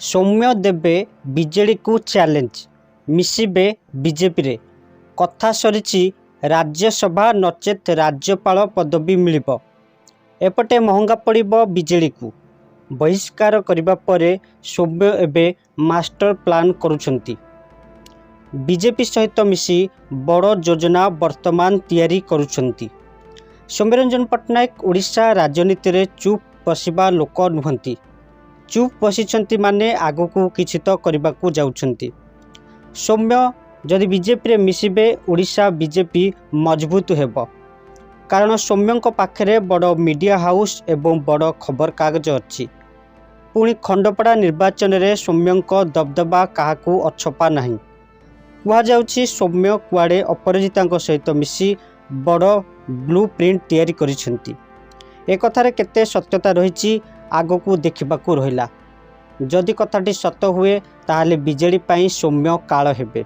सौम्य देबे बीजेडी को challenge मिसिबे BJP रे कथा सरीची राज्यसभा नचेत राज्यपाल पदवी मिलिबो। एपटे महंगा पड़िबो बीजेडी को बहिष्कार करिबा परे सौम्य एबे मास्टर प्लान करुछंती। बीजेपी सहित मिसी बड़ योजना वर्तमान तैयारी करुछंती। सौम्यरंजन पट्टनायक ओडिशा राजनीति रे चुप बसिबा लोक नुहंती। चुप बसिछंती माने आगकू किछि तो करिबाकू जाउछंती। सौम्य जदि बीजेपी रे मिसिबे ओडिशा बीजेपी मजबूत हेबो, कारण सौम्यंक पाखरे बड़ मीडिया हाउस एवं बड़ खबर कागज अछि। पुणी खंडपड़ा निर्वाचन रे सौम्यंक दबदबा काहाकू अछपा नाही। कुहा जाउछि सौम्य कुआडे अपराजितांक सहित मिसी बड़ ब्लू प्रिंट तैयारी करिसेंती। ए कथारे केते सत्यता रहिछि आगकू देखिबाकू रहिला। जदि कथाटी सत हुए ताहाले बीजेडी पाई सौम्य काल हेबे।